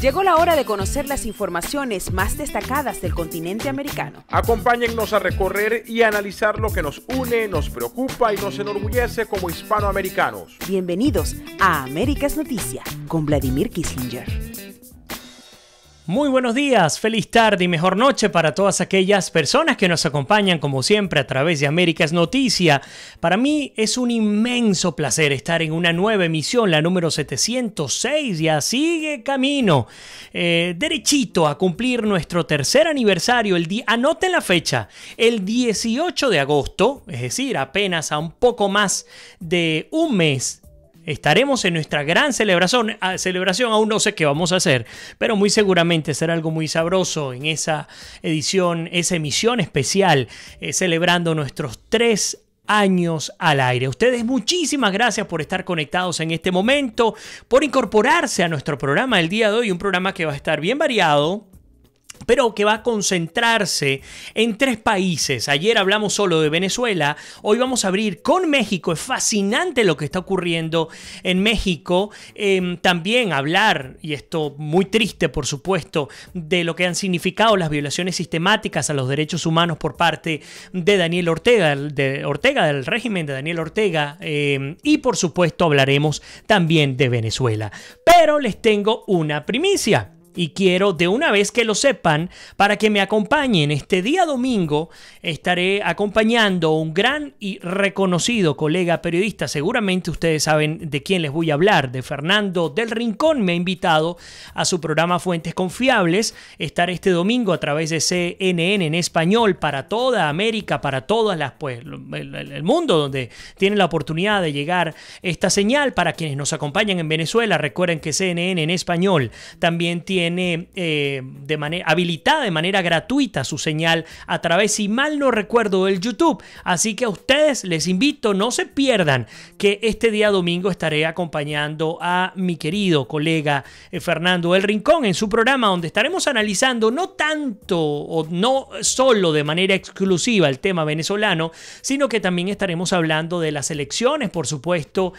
Llegó la hora de conocer las informaciones más destacadas del continente americano. Acompáñennos a recorrer y analizar lo que nos une, nos preocupa y nos enorgullece como hispanoamericanos. Bienvenidos a Américas Noticia con Vladimir Kissinger. Muy buenos días, feliz tarde y mejor noche para todas aquellas personas que nos acompañan como siempre a través de Américas Noticia. Para mí es un inmenso placer estar en una nueva emisión, la número 706, ya sigue camino, derechito a cumplir nuestro tercer aniversario, anoten la fecha, el 18 de agosto, es decir, apenas a un poco más de un mes. Estaremos en nuestra gran celebración, aún no sé qué vamos a hacer, pero muy seguramente será algo muy sabroso en esa emisión especial, celebrando nuestros 3 años al aire. Ustedes, muchísimas gracias por estar conectados en este momento, por incorporarse a nuestro programa el día de hoy, un programa que va a estar bien variado, pero que va a concentrarse en 3 países. Ayer hablamos solo de Venezuela, hoy vamos a abrir con México. Es fascinante lo que está ocurriendo en México. También hablar, y esto muy triste por supuesto, de lo que han significado las violaciones sistemáticas a los derechos humanos por parte de Daniel Ortega, del régimen de Daniel Ortega, y por supuesto hablaremos también de Venezuela. Pero les tengo una primicia. Y quiero de una vez que lo sepan para que me acompañen. Este día domingo estaré acompañando a un gran y reconocido colega periodista. Seguramente ustedes saben de quién les voy a hablar, de Fernando del Rincón. Me ha invitado a su programa Fuentes Confiables. Estaré este domingo a través de CNN en español para toda América, para todas el mundo donde tienen la oportunidad de llegar esta señal. Para quienes nos acompañan en Venezuela, recuerden que CNN en español también tiene habilitada de manera gratuita su señal a través, si mal no recuerdo, del YouTube. Así que a ustedes les invito, no se pierdan que este día domingo estaré acompañando a mi querido colega Fernando del Rincón en su programa, donde estaremos analizando no tanto o no solo de manera exclusiva el tema venezolano, sino que también estaremos hablando de las elecciones, por supuesto,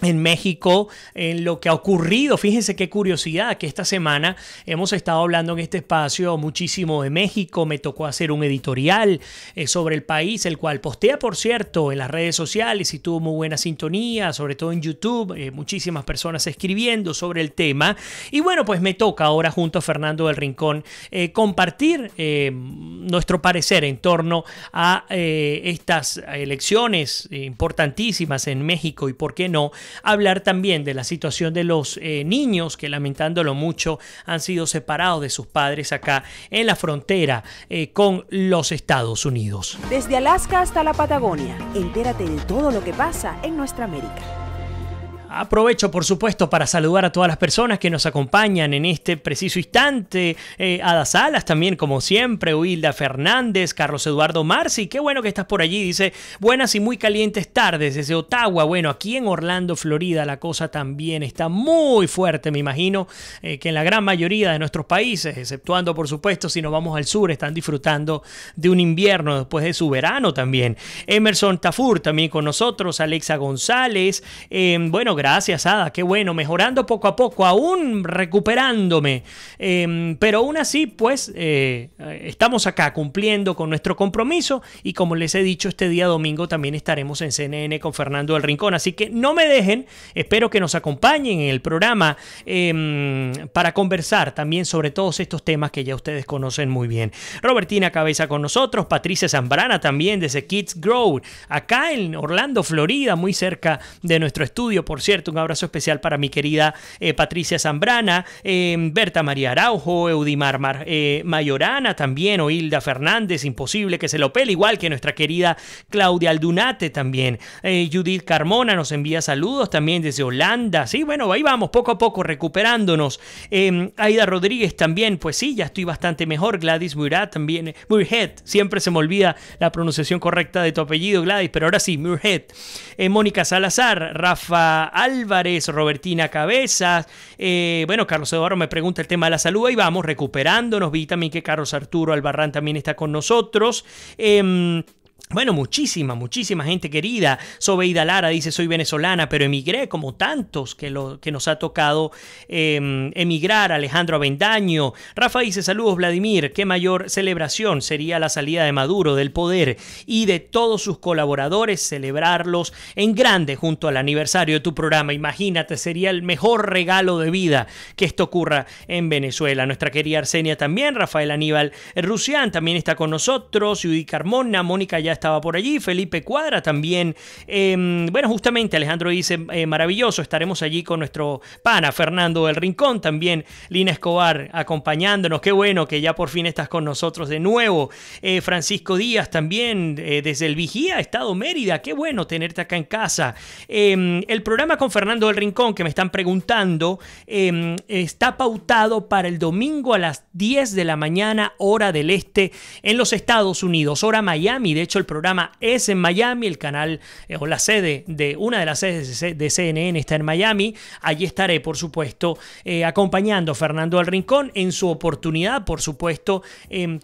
en México, en lo que ha ocurrido. Fíjense qué curiosidad que esta semana hemos estado hablando en este espacio muchísimo de México. Me tocó hacer un editorial sobre el país, el cual postea, por cierto, en las redes sociales y tuvo muy buena sintonía, sobre todo en YouTube, muchísimas personas escribiendo sobre el tema. Y bueno, pues me toca ahora junto a Fernando del Rincón compartir nuestro parecer en torno a estas elecciones importantísimas en México y, por qué no, hablar también de la situación de los niños que, lamentándolo mucho, han sido separados de sus padres acá en la frontera con los Estados Unidos. Desde Alaska hasta la Patagonia, entérate de todo lo que pasa en nuestra América. Aprovecho, por supuesto, para saludar a todas las personas que nos acompañan en este preciso instante. Ada Salas también, como siempre, Hilda Fernández, Carlos Eduardo Marci, qué bueno que estás por allí. Dice, buenas y muy calientes tardes desde Ottawa. Bueno, aquí en Orlando, Florida, la cosa también está muy fuerte. Me imagino que en la gran mayoría de nuestros países, exceptuando, por supuesto, si nos vamos al sur, están disfrutando de un invierno después de su verano también. Emerson Tafur también con nosotros, Alexa González. Bueno, gracias, Ada, qué bueno, mejorando poco a poco, aún recuperándome, pero aún así, pues, estamos acá cumpliendo con nuestro compromiso y, como les he dicho, este día domingo también estaremos en CNN con Fernando del Rincón, así que no me dejen, espero que nos acompañen en el programa para conversar también sobre todos estos temas que ya ustedes conocen muy bien. Robertina Cabeza con nosotros, Patricia Zambrana también desde Kids Grow, acá en Orlando, Florida, muy cerca de nuestro estudio, por cierto. Un abrazo especial para mi querida Patricia Zambrana, Berta María Araujo, Eudimar Mayorana también, o Hilda Fernández, imposible que se lo pele, igual que nuestra querida Claudia Aldunate también. Judith Carmona nos envía saludos también desde Holanda. Sí, bueno, ahí vamos, poco a poco recuperándonos. Aida Rodríguez también, pues sí, ya estoy bastante mejor. Gladys Murat también, Muirhead, siempre se me olvida la pronunciación correcta de tu apellido, Gladys, pero ahora sí, Muirhead. Mónica Salazar, Rafa Álvarez, Robertina Cabezas, bueno, Carlos Eduardo me pregunta el tema de la salud, ahí vamos, recuperándonos. Vi también que Carlos Arturo Albarrán también está con nosotros. Bueno, muchísima gente querida. Sobeida Lara dice, soy venezolana, pero emigré como tantos que nos ha tocado emigrar. Alejandro Avendaño. Rafa dice, saludos Vladimir, qué mayor celebración sería la salida de Maduro del poder y de todos sus colaboradores, celebrarlos en grande junto al aniversario de tu programa. Imagínate, sería el mejor regalo de vida que esto ocurra en Venezuela. Nuestra querida Arsenia también, Rafael Aníbal Rusián también está con nosotros, Judy Carmona, Mónica ya estaba por allí, Felipe Cuadra también. Bueno, justamente Alejandro dice, maravilloso, estaremos allí con nuestro pana Fernando del Rincón, también Lina Escobar acompañándonos, qué bueno que ya por fin estás con nosotros de nuevo. Francisco Díaz también, desde el Vigía, Estado Mérida, qué bueno tenerte acá en casa. El programa con Fernando del Rincón, que me están preguntando, está pautado para el domingo a las 10 de la mañana, hora del este, en los Estados Unidos, hora Miami. De hecho, el programa es en Miami, el canal o la sede de una de las sedes de CNN está en Miami. Allí estaré, por supuesto, acompañando a Fernando del Rincón. En su oportunidad, por supuesto,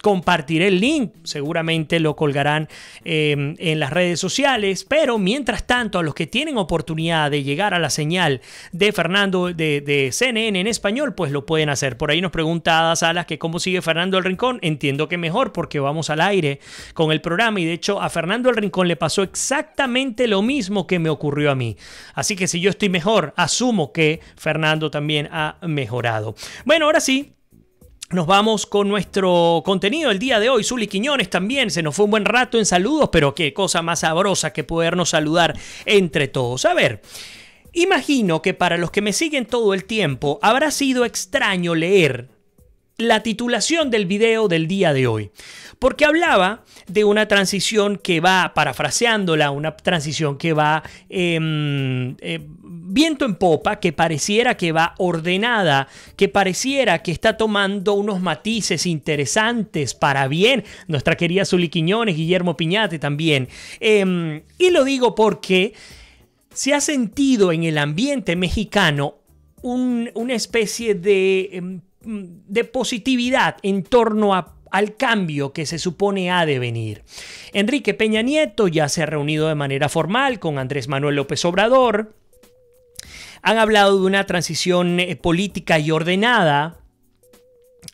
compartiré el link. Seguramente lo colgarán en las redes sociales. Pero mientras tanto, a los que tienen oportunidad de llegar a la señal de Fernando de CNN en español, pues lo pueden hacer. Por ahí nos pregunta Ada Salas que cómo sigue Fernando del Rincón. Entiendo que mejor, porque vamos al aire con el programa y de hecho a Fernando del Rincón le pasó exactamente lo mismo que me ocurrió a mí. Así que si yo estoy mejor, asumo que Fernando también ha mejorado. Bueno, ahora sí, nos vamos con nuestro contenido el día de hoy. Zuli Quiñones también, se nos fue un buen rato en saludos, pero qué cosa más sabrosa que podernos saludar entre todos. A ver, imagino que para los que me siguen todo el tiempo habrá sido extraño leer la titulación del video del día de hoy, porque hablaba de una transición que va, parafraseándola, una transición que va viento en popa, que pareciera que va ordenada, que pareciera que está tomando unos matices interesantes para bien. Nuestra querida Zuli Quiñones, Guillermo Piñate también. Y lo digo porque se ha sentido en el ambiente mexicano una especie de positividad en torno al cambio que se supone ha de venir. Enrique Peña Nieto ya se ha reunido de manera formal con Andrés Manuel López Obrador. Han hablado de una transición política y ordenada,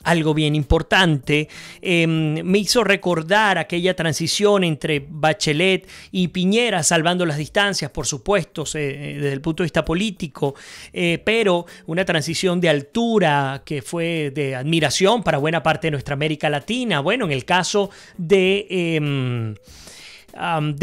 algo bien importante. Me hizo recordar aquella transición entre Bachelet y Piñera, salvando las distancias, por supuesto, desde el punto de vista político, pero una transición de altura que fue de admiración para buena parte de nuestra América Latina. Bueno, en el caso de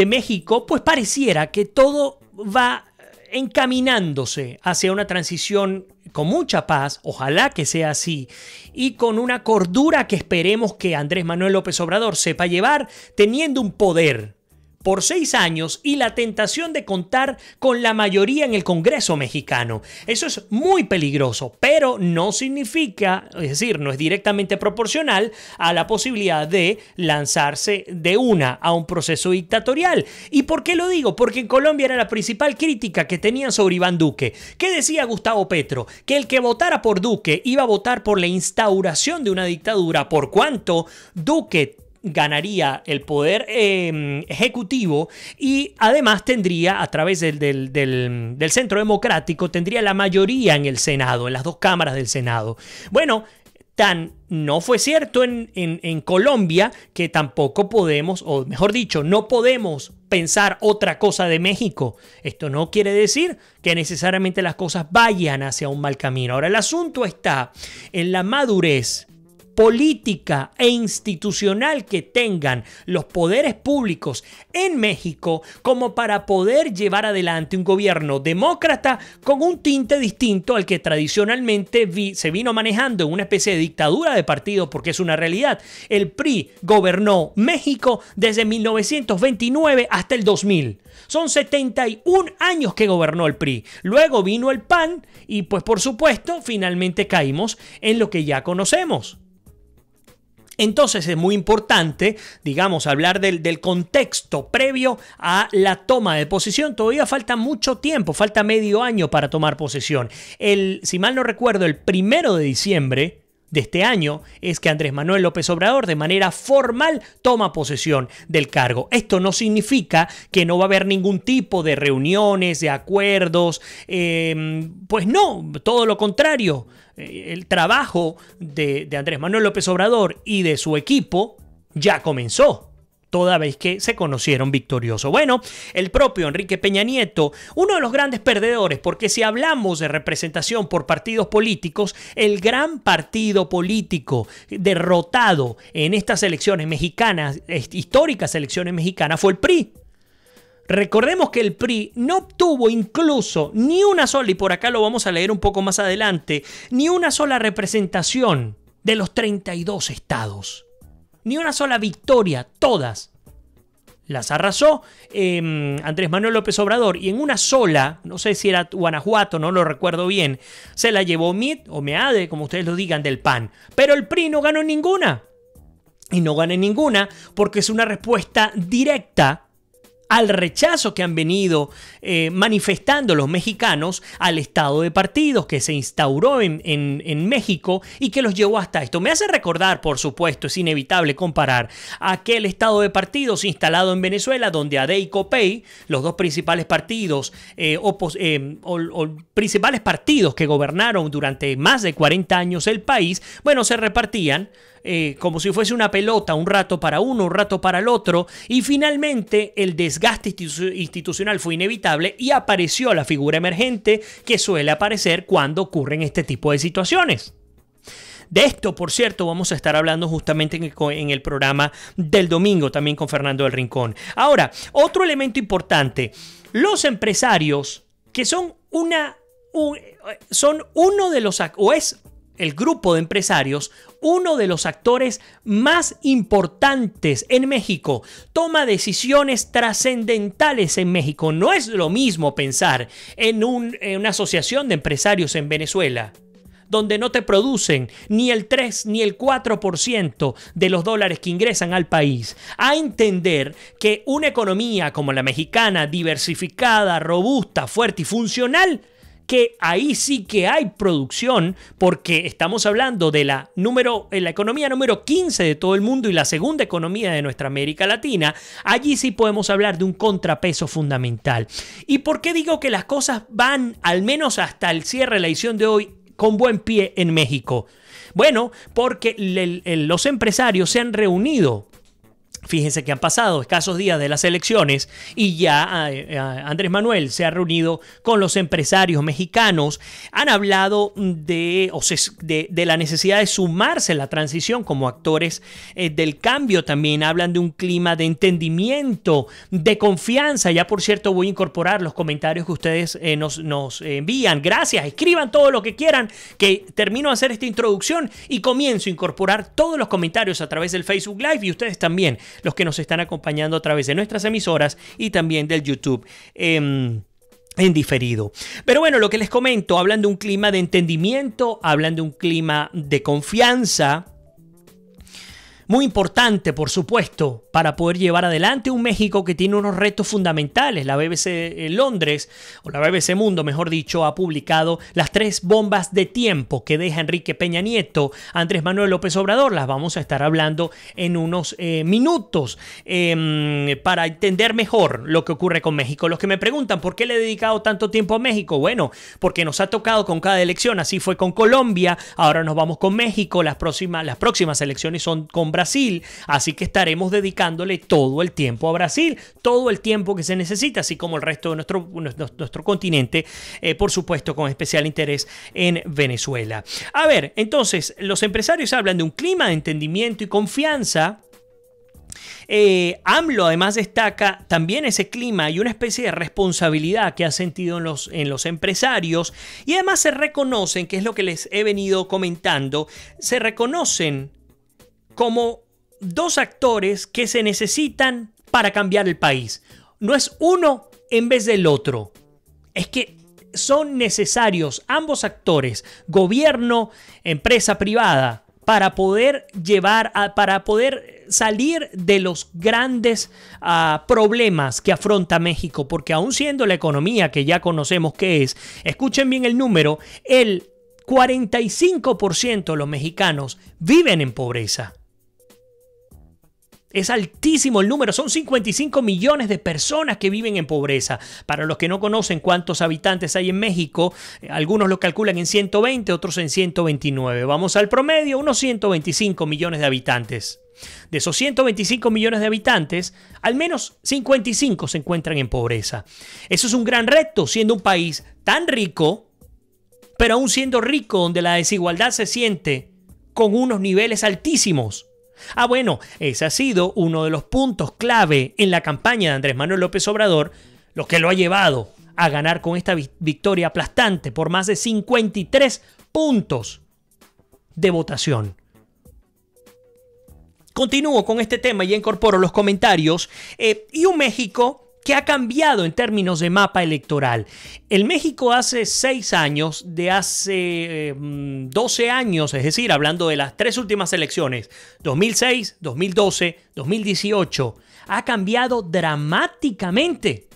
México, pues pareciera que todo va encaminándose hacia una transición con mucha paz, ojalá que sea así, y con una cordura que esperemos que Andrés Manuel López Obrador sepa llevar, teniendo un poder por 6 años y la tentación de contar con la mayoría en el Congreso mexicano. Eso es muy peligroso, pero no significa, es decir, no es directamente proporcional a la posibilidad de lanzarse de una a un proceso dictatorial. ¿Y por qué lo digo? Porque en Colombia era la principal crítica que tenían sobre Iván Duque. ¿Qué decía Gustavo Petro? Que el que votara por Duque iba a votar por la instauración de una dictadura, por cuanto Duque ganaría el poder ejecutivo y además tendría, a través del Centro Democrático, tendría la mayoría en el Senado, en las 2 cámaras del Senado. Bueno, tan no fue cierto en Colombia, que tampoco podemos, o mejor dicho, no podemos pensar otra cosa de México. Esto no quiere decir que necesariamente las cosas vayan hacia un mal camino. Ahora, el asunto está en la madurez política e institucional que tengan los poderes públicos en México como para poder llevar adelante un gobierno demócrata con un tinte distinto al que tradicionalmente se vino manejando en una especie de dictadura de partido, porque es una realidad. El PRI gobernó México desde 1929 hasta el 2000. Son 71 años que gobernó el PRI. Luego vino el PAN y pues por supuesto finalmente caímos en lo que ya conocemos. Entonces es muy importante, digamos, hablar del contexto previo a la toma de posesión. Todavía falta mucho tiempo, falta medio año para tomar posesión. Si mal no recuerdo, el 1 de diciembre de este año es que Andrés Manuel López Obrador de manera formal toma posesión del cargo. Esto no significa que no va a haber ningún tipo de reuniones, de acuerdos, pues no, todo lo contrario. El trabajo de Andrés Manuel López Obrador y de su equipo ya comenzó, toda vez que se conocieron victoriosos. Bueno, el propio Enrique Peña Nieto, uno de los grandes perdedores, porque si hablamos de representación por partidos políticos, el gran partido político derrotado en estas elecciones mexicanas, históricas elecciones mexicanas, fue el PRI. Recordemos que el PRI no obtuvo incluso ni una sola, y por acá lo vamos a leer un poco más adelante, ni una sola representación de los 32 estados. Ni una sola victoria, todas las arrasó Andrés Manuel López Obrador, y en una sola, no sé si era Guanajuato, no lo recuerdo bien, se la llevó MIT o MEADE, como ustedes lo digan, del PAN. Pero el PRI no ganó ninguna. Y no ganó ninguna porque es una respuesta directa al rechazo que han venido manifestando los mexicanos al estado de partidos que se instauró en México y que los llevó hasta esto. Me hace recordar, por supuesto, es inevitable comparar aquel estado de partidos instalado en Venezuela, donde AD y COPEI, los dos principales partidos principales partidos que gobernaron durante más de 40 años el país, bueno, se repartían como si fuese una pelota, un rato para uno, un rato para el otro, y finalmente el desgaste institucional fue inevitable y apareció la figura emergente que suele aparecer cuando ocurren este tipo de situaciones. De esto, por cierto, vamos a estar hablando justamente en el programa del domingo, también con Fernando del Rincón. Ahora, otro elemento importante, los empresarios que son uno de los, o es el grupo de empresarios, uno de los actores más importantes en México, toma decisiones trascendentales en México. No es lo mismo pensar en una asociación de empresarios en Venezuela, donde no te producen ni el 3 ni el 4% de los dólares que ingresan al país, a entender que una economía como la mexicana, diversificada, robusta, fuerte y funcional, que ahí sí que hay producción, porque estamos hablando de la economía número 15 de todo el mundo y la segunda economía de nuestra América Latina. Allí sí podemos hablar de un contrapeso fundamental. ¿Y por qué digo que las cosas van, al menos hasta el cierre de la edición de hoy, con buen pie en México? Bueno, porque los empresarios se han reunido. Fíjense que han pasado escasos días de las elecciones y ya Andrés Manuel se ha reunido con los empresarios mexicanos. Han hablado de la necesidad de sumarse a la transición como actores del cambio. También hablan de un clima de entendimiento, de confianza. Ya, por cierto, voy a incorporar los comentarios que ustedes nos envían. Gracias, escriban todo lo que quieran, que termino de hacer esta introducción y comienzo a incorporar todos los comentarios a través del Facebook Live, y ustedes también, los que nos están acompañando a través de nuestras emisoras y también del YouTube en diferido. Pero bueno, lo que les comento, hablan de un clima de entendimiento, hablan de un clima de confianza, muy importante, por supuesto, para poder llevar adelante un México que tiene unos retos fundamentales. La BBC Londres, o la BBC Mundo, mejor dicho, ha publicado las 3 bombas de tiempo que deja Enrique Peña Nieto, Andrés Manuel López Obrador. Las vamos a estar hablando en unos minutos para entender mejor lo que ocurre con México. Los que me preguntan por qué le he dedicado tanto tiempo a México, bueno, porque nos ha tocado con cada elección. Así fue con Colombia, ahora nos vamos con México, las próximas elecciones son con Brasil, así que estaremos dedicándole todo el tiempo a Brasil, todo el tiempo que se necesita, así como el resto de nuestro continente, por supuesto con especial interés en Venezuela. A ver, entonces, los empresarios hablan de un clima de entendimiento y confianza. AMLO además destaca también ese clima y una especie de responsabilidad que ha sentido en los empresarios, y además se reconocen, que es lo que les he venido comentando, se reconocen como 2 actores que se necesitan para cambiar el país. No es uno en vez del otro, es que son necesarios ambos actores, gobierno, empresa privada, para poder salir de los grandes problemas que afronta México, porque aún siendo la economía que ya conocemos que es, escuchen bien el número, el 45% de los mexicanos viven en pobreza. Es altísimo el número, son 55 millones de personas que viven en pobreza. Para los que no conocen cuántos habitantes hay en México, algunos lo calculan en 120, otros en 129. Vamos al promedio, unos 125 millones de habitantes. De esos 125 millones de habitantes, al menos 55 se encuentran en pobreza. Eso es un gran reto, siendo un país tan rico, pero aún siendo rico, donde la desigualdad se siente con unos niveles altísimos. Bueno, ese ha sido uno de los puntos clave en la campaña de Andrés Manuel López Obrador, lo que lo ha llevado a ganar con esta victoria aplastante por más de 53 puntos de votación. Continúo con este tema y incorporo los comentarios. Y un México que ha cambiado en términos de mapa electoral. El México hace 6 años, de hace 12 años, es decir, hablando de las 3 últimas elecciones, 2006, 2012, 2018, ha cambiado dramáticamente.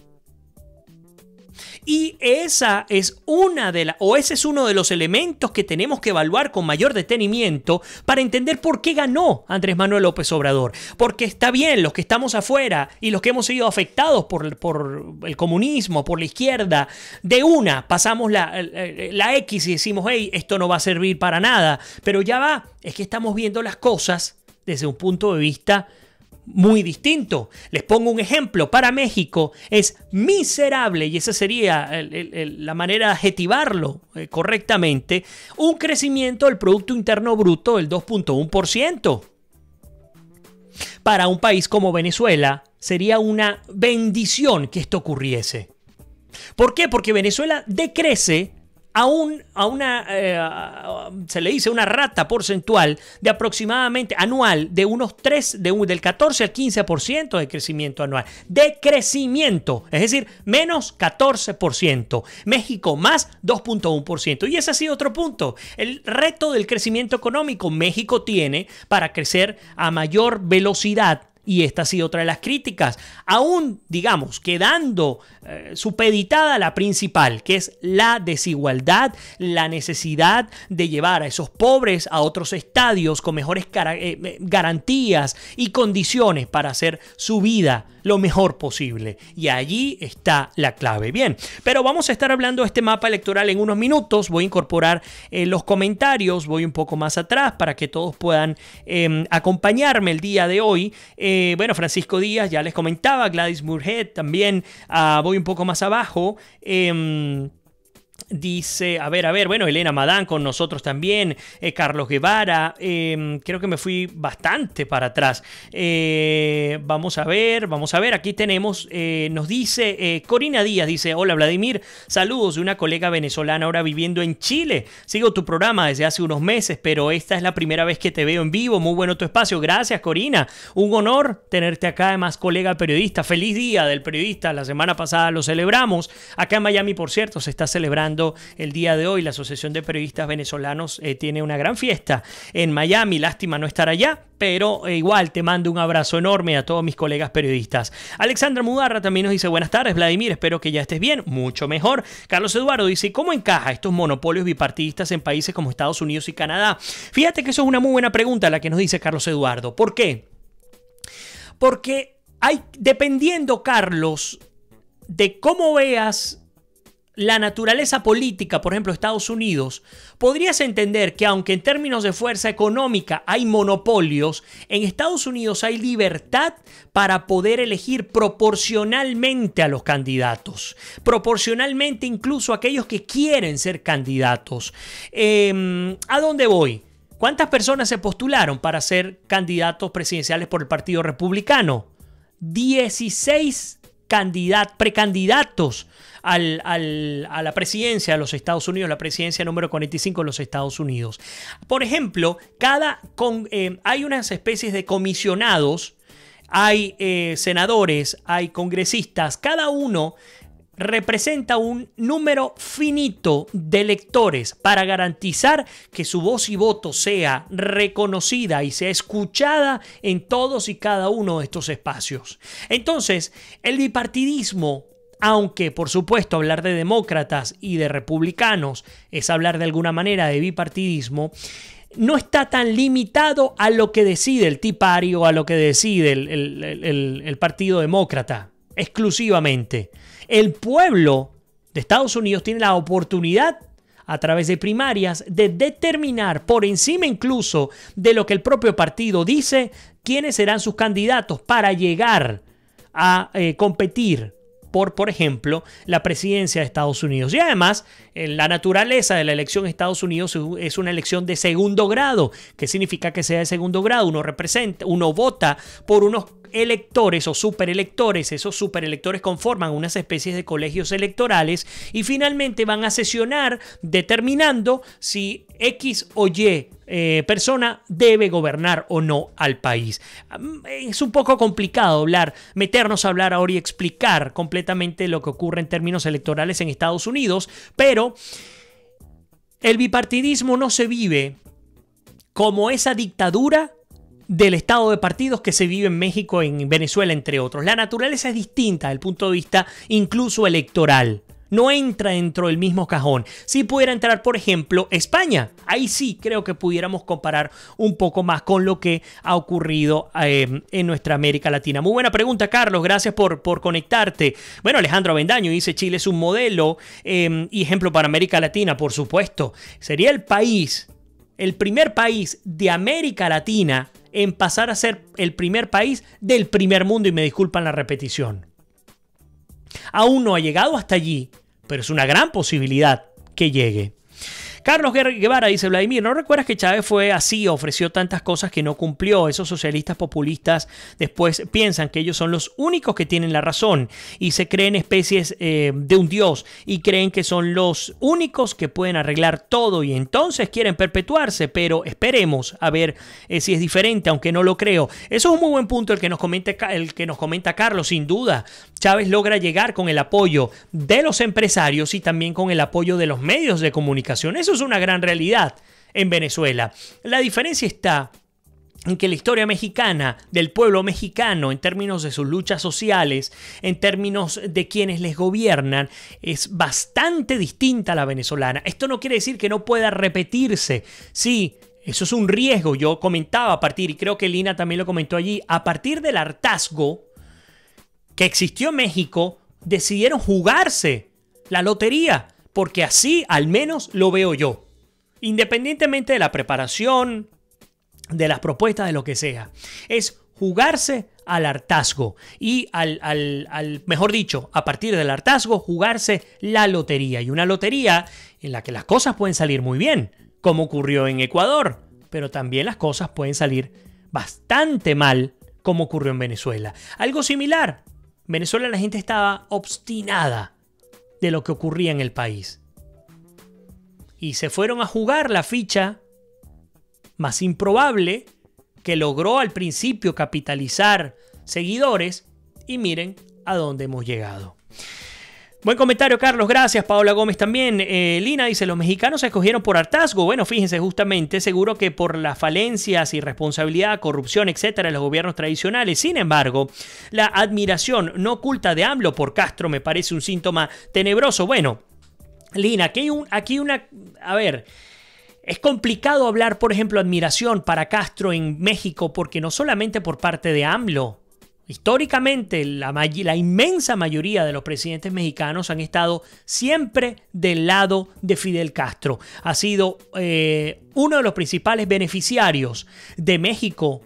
Y ese es uno de los elementos que tenemos que evaluar con mayor detenimiento para entender por qué ganó Andrés Manuel López Obrador. Porque está bien, los que estamos afuera y los que hemos sido afectados por el comunismo, por la izquierda, de una pasamos la X y decimos, hey, esto no va a servir para nada. Pero ya va, es que estamos viendo las cosas desde un punto de vista muy distinto. Les pongo un ejemplo. Para México es miserable, y esa sería la manera de adjetivarlo correctamente, un crecimiento del Producto Interno Bruto del 2.1%. Para un país como Venezuela sería una bendición que esto ocurriese. ¿Por qué? Porque Venezuela decrece se le dice una rata porcentual de aproximadamente anual de unos del 14 al 15% de crecimiento anual. De crecimiento, es decir, menos 14%. México más 2.1%. Y ese ha sido otro punto. El reto del crecimiento económico México tiene para crecer a mayor velocidad. Y esta ha sido otra de las críticas, aún, digamos, quedando supeditada la principal, que es la desigualdad, la necesidad de llevar a esos pobres a otros estadios con mejores garantías y condiciones para hacer su vida lo mejor posible. Y allí está la clave. Bien, pero vamos a estar hablando de este mapa electoral en unos minutos. Voy a incorporar los comentarios, voy un poco más atrás para que todos puedan acompañarme el día de hoy. Bueno, Francisco Díaz, ya les comentaba, Gladys Murhead también. Voy un poco más abajo. Dice, a ver, bueno, Elena Madán con nosotros también, Carlos Guevara, creo que me fui bastante para atrás. Vamos a ver, aquí tenemos, nos dice, Corina Díaz, dice, hola Vladimir, saludos de una colega venezolana ahora viviendo en Chile. Sigo tu programa desde hace unos meses, pero esta es la primera vez que te veo en vivo, muy bueno tu espacio, gracias Corina, un honor tenerte acá, además colega periodista, feliz día del periodista, la semana pasada lo celebramos, acá en Miami por cierto se está celebrando el día de hoy. La Asociación de Periodistas Venezolanos tiene una gran fiesta en Miami. Lástima no estar allá, pero igual te mando un abrazo enorme a todos mis colegas periodistas. Alexandra Mudarra también nos dice, buenas tardes Vladimir, espero que ya estés bien, mucho mejor. Carlos Eduardo dice, ¿cómo encaja estos monopolios bipartidistas en países como Estados Unidos y Canadá? Fíjate que eso es una muy buena pregunta la que nos dice Carlos Eduardo. ¿Por qué? Porque dependiendo, Carlos, de cómo veas la naturaleza política, por ejemplo, Estados Unidos, podrías entender que aunque en términos de fuerza económica hay monopolios, en Estados Unidos hay libertad para poder elegir proporcionalmente a los candidatos, proporcionalmente incluso a aquellos que quieren ser candidatos. ¿A dónde voy? ¿Cuántas personas se postularon para ser candidatos presidenciales por el Partido Republicano? 16 precandidatos a la presidencia de los Estados Unidos, la presidencia número 45 de los Estados Unidos. Por ejemplo, hay unas especies de comisionados, hay senadores, hay congresistas, cada uno representa un número finito de electores para garantizar que su voz y voto sea reconocida y sea escuchada en todos y cada uno de estos espacios. Entonces, el bipartidismo aunque por supuesto hablar de demócratas y de republicanos es hablar de alguna manera de bipartidismo, no está tan limitado a lo que decide el Tea Party o a lo que decide el Partido Demócrata exclusivamente. El pueblo de Estados Unidos tiene la oportunidad a través de primarias de determinar por encima incluso de lo que el propio partido dice quiénes serán sus candidatos para llegar a competir por ejemplo, la presidencia de Estados Unidos. Y además, la naturaleza de la elección en Estados Unidos es una elección de segundo grado. ¿Qué significa que sea de segundo grado? Uno vota por unos electores o superelectores. Esos superelectores conforman unas especies de colegios electorales y finalmente van a sesionar determinando si X o Y persona debe gobernar o no al país. Es un poco complicado meternos a hablar ahora y explicar completamente lo que ocurre en términos electorales en Estados Unidos, pero el bipartidismo no se vive como esa dictadura del estado de partidos que se vive en México, en Venezuela, entre otros. La naturaleza es distinta desde el punto de vista incluso electoral. No entra dentro del mismo cajón. Sí pudiera entrar, por ejemplo, España. Ahí sí creo que pudiéramos comparar un poco más con lo que ha ocurrido en nuestra América Latina. Muy buena pregunta, Carlos. Gracias por conectarte. Bueno, Alejandro Avendaño dice: Chile es un modelo y ejemplo para América Latina, por supuesto. Sería el primer país de América Latina en pasar a ser el primer país del primer mundo, y me disculpan la repetición. Aún no ha llegado hasta allí, pero es una gran posibilidad que llegue. Carlos Guevara dice: Vladimir, ¿no recuerdas que Chávez fue así, ofreció tantas cosas que no cumplió? Esos socialistas populistas después piensan que ellos son los únicos que tienen la razón y se creen especies de un dios y creen que son los únicos que pueden arreglar todo y entonces quieren perpetuarse, pero esperemos a ver si es diferente, aunque no lo creo. Eso es un muy buen punto el que nos comenta Carlos, sin duda. Chávez logra llegar con el apoyo de los empresarios y también con el apoyo de los medios de comunicación. Eso es una gran realidad en Venezuela. La diferencia está en que la historia mexicana, del pueblo mexicano, en términos de sus luchas sociales, en términos de quienes les gobiernan, es bastante distinta a la venezolana. Esto no quiere decir que no pueda repetirse. Sí, eso es un riesgo. Yo comentaba y creo que Lina también lo comentó allí, a partir del hartazgo que existió en México, decidieron jugarse la lotería, porque así al menos lo veo yo. Independientemente de la preparación, de las propuestas, de lo que sea. Es jugarse al hartazgo y mejor dicho, a partir del hartazgo, jugarse la lotería. Y una lotería en la que las cosas pueden salir muy bien, como ocurrió en Ecuador, pero también las cosas pueden salir bastante mal, como ocurrió en Venezuela. Algo similar. En Venezuela la gente estaba obstinada de lo que ocurría en el país. Y se fueron a jugar la ficha más improbable que logró al principio capitalizar seguidores y miren a dónde hemos llegado. Buen comentario, Carlos, gracias. Paola Gómez también. Lina dice: los mexicanos se escogieron por hartazgo. Bueno, fíjense, justamente, seguro que por las falencias, irresponsabilidad, corrupción, etcétera, de los gobiernos tradicionales. Sin embargo, la admiración no oculta de AMLO por Castro me parece un síntoma tenebroso. Bueno, Lina, a ver, es complicado hablar, por ejemplo, admiración para Castro en México, porque no solamente por parte de AMLO. Históricamente, la inmensa mayoría de los presidentes mexicanos han estado siempre del lado de Fidel Castro. Ha sido uno de los principales beneficiarios de México.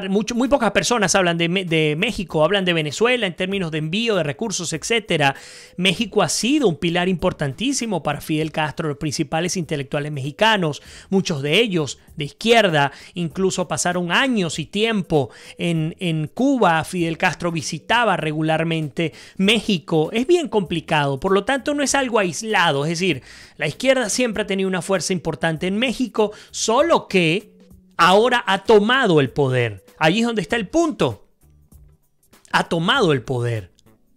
Muy pocas personas hablan de México, hablan de Venezuela en términos de envío de recursos, etc. México ha sido un pilar importantísimo para Fidel Castro, los principales intelectuales mexicanos, muchos de ellos de izquierda, incluso pasaron años y tiempo en Cuba. Fidel Castro visitaba regularmente México. Es bien complicado, por lo tanto no es algo aislado, es decir, la izquierda siempre ha tenido una fuerza importante en México, solo que ahora ha tomado el poder. Allí es donde está el punto. Ha tomado el poder.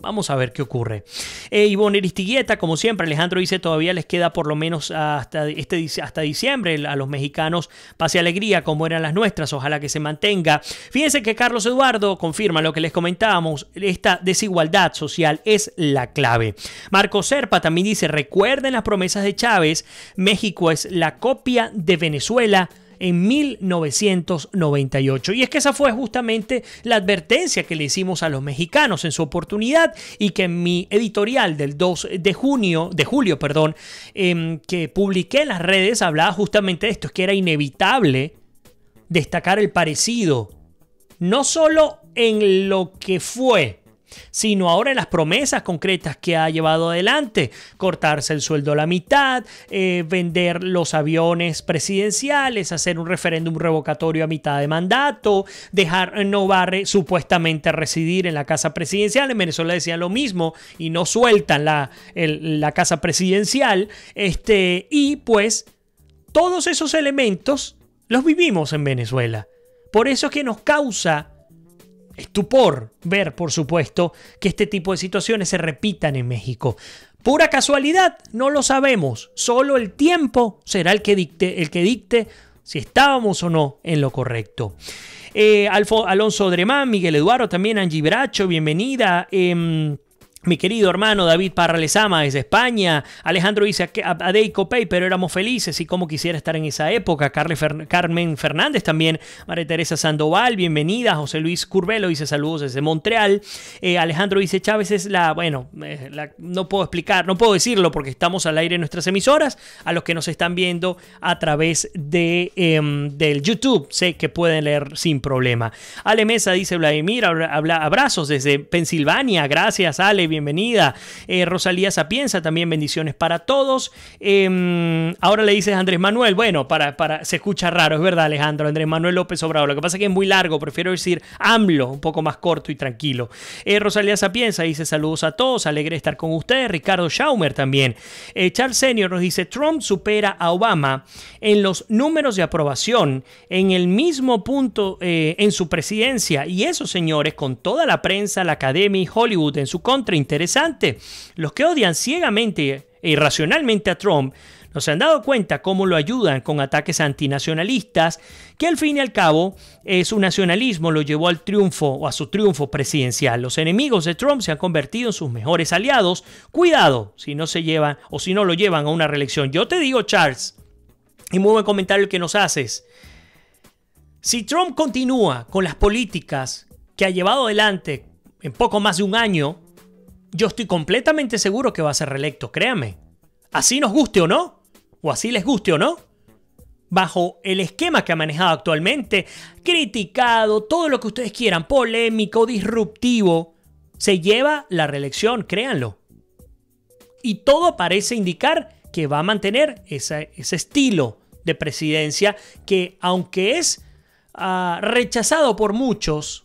Vamos a ver qué ocurre. Ivonne Aristiguieta, como siempre, Alejandro dice, todavía les queda por lo menos hasta diciembre a los mexicanos paz y alegría como eran las nuestras. Ojalá que se mantenga. Fíjense que Carlos Eduardo confirma lo que les comentábamos. Esta desigualdad social es la clave. Marco Serpa también dice, recuerden las promesas de Chávez. México es la copia de Venezuela en 1998. Y es que esa fue justamente la advertencia que le hicimos a los mexicanos en su oportunidad y que en mi editorial del 2 de julio, que publiqué en las redes, hablaba justamente de esto, es que era inevitable destacar el parecido, no solo en lo que fue, sino ahora en las promesas concretas que ha llevado adelante. Cortarse el sueldo a la mitad, vender los aviones presidenciales, hacer un referéndum revocatorio a mitad de mandato, dejar Novarre supuestamente residir en la casa presidencial. En Venezuela decían lo mismo y no sueltan la casa presidencial. Y pues todos esos elementos los vivimos en Venezuela. Por eso es que nos causa estupor ver, por supuesto, que este tipo de situaciones se repitan en México. ¿Pura casualidad? No lo sabemos. Solo el tiempo será el que dicte si estábamos o no en lo correcto. Alonso Dremán, Miguel Eduardo, también Angie Bracho, bienvenida. Mi querido hermano David Parra Lezama desde España. Alejandro dice a Day Copay, pero éramos felices y como quisiera estar en esa época. Carmen Fernández también. María Teresa Sandoval, bienvenida. José Luis Curvelo dice saludos desde Montreal. Alejandro dice Chávez es no puedo explicar, no puedo decirlo porque estamos al aire en nuestras emisoras. A los que nos están viendo a través del YouTube, sé que pueden leer sin problema. Ale Mesa dice Vladimir, abrazos desde Pensilvania. Gracias, Ale. Bienvenida. Rosalía Sapienza, también bendiciones para todos. Ahora le dices Andrés Manuel. Bueno, se escucha raro, es verdad, Alejandro. Andrés Manuel López Obrador. Lo que pasa es que es muy largo, prefiero decir AMLO, un poco más corto y tranquilo. Rosalía Sapienza dice saludos a todos, alegre de estar con ustedes. Ricardo Schaumer también. Charles Senior nos dice Trump supera a Obama en los números de aprobación en el mismo punto en su presidencia. Y eso, señores, con toda la prensa, la academia y Hollywood en su contra. Interesante. Los que odian ciegamente e irracionalmente a Trump no se han dado cuenta cómo lo ayudan con ataques antinacionalistas, que al fin y al cabo su nacionalismo lo llevó al triunfo o a su triunfo presidencial. Los enemigos de Trump se han convertido en sus mejores aliados. Cuidado si no se llevan o si no lo llevan a una reelección. Yo te digo, Charles, y muy buen comentario el que nos haces. Si Trump continúa con las políticas que ha llevado adelante en poco más de un año, yo estoy completamente seguro que va a ser reelecto, créanme. Así nos guste o no, o así les guste o no, bajo el esquema que ha manejado actualmente, criticado, todo lo que ustedes quieran, polémico, disruptivo, se lleva la reelección, créanlo. Y todo parece indicar que va a mantener ese estilo de presidencia que, aunque es rechazado por muchos,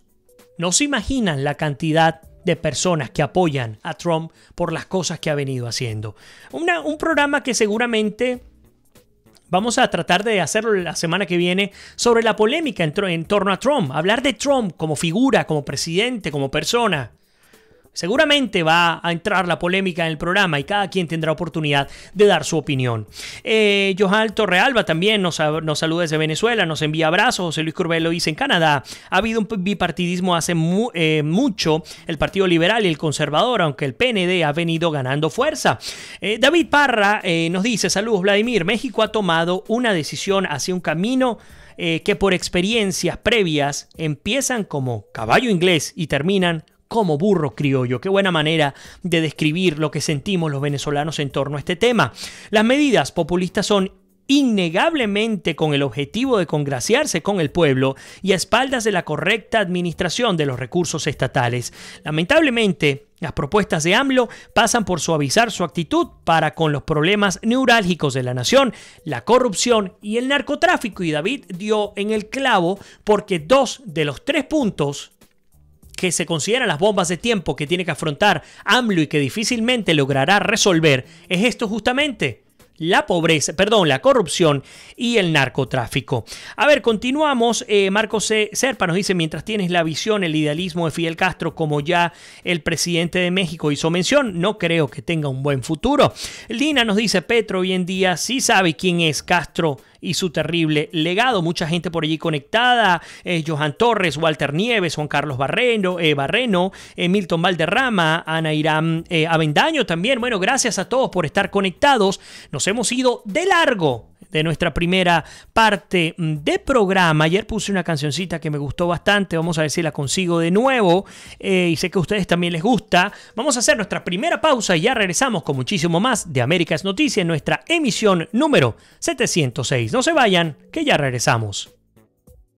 no se imaginan la cantidad de personas que apoyan a Trump por las cosas que ha venido haciendo. Un programa que seguramente vamos a tratar de hacerlo la semana que viene sobre la polémica en torno a Trump. Hablar de Trump como figura, como presidente, como persona. Seguramente va a entrar la polémica en el programa y cada quien tendrá oportunidad de dar su opinión. Johan Torrealba también nos saluda desde Venezuela, nos envía abrazos. José Luis Curbelo dice en Canadá ha habido un bipartidismo hace mucho, el Partido Liberal y el Conservador, aunque el PND ha venido ganando fuerza. David Parra nos dice saludos Vladimir, México ha tomado una decisión hacia un camino que por experiencias previas empiezan como caballo inglés y terminan como burro criollo. Qué buena manera de describir lo que sentimos los venezolanos en torno a este tema. Las medidas populistas son innegablemente con el objetivo de congraciarse con el pueblo y a espaldas de la correcta administración de los recursos estatales. Lamentablemente, las propuestas de AMLO pasan por suavizar su actitud para con los problemas neurálgicos de la nación, la corrupción y el narcotráfico. Y David dio en el clavo porque 2 de los 3 puntos que se consideran las bombas de tiempo que tiene que afrontar AMLO y que difícilmente logrará resolver, es esto justamente, la corrupción y el narcotráfico. A ver, continuamos. Marcos Serpa nos dice, mientras tienes la visión, el idealismo de Fidel Castro, como ya el presidente de México hizo mención, no creo que tenga un buen futuro. Lina nos dice, Petro hoy en día sí sabe quién es Castro y su terrible legado. Mucha gente por allí conectada. Johan Torres, Walter Nieves, Juan Carlos Barreno, Milton Valderrama, Ana Irán Avendaño también. Bueno, gracias a todos por estar conectados. Nos hemos ido de largo de nuestra primera parte de programa. Ayer puse una cancioncita que me gustó bastante. Vamos a ver si la consigo de nuevo. Y sé que a ustedes también les gusta. Vamos a hacer nuestra primera pausa y ya regresamos con muchísimo más de América es Noticia en nuestra emisión número 706. No se vayan, que ya regresamos.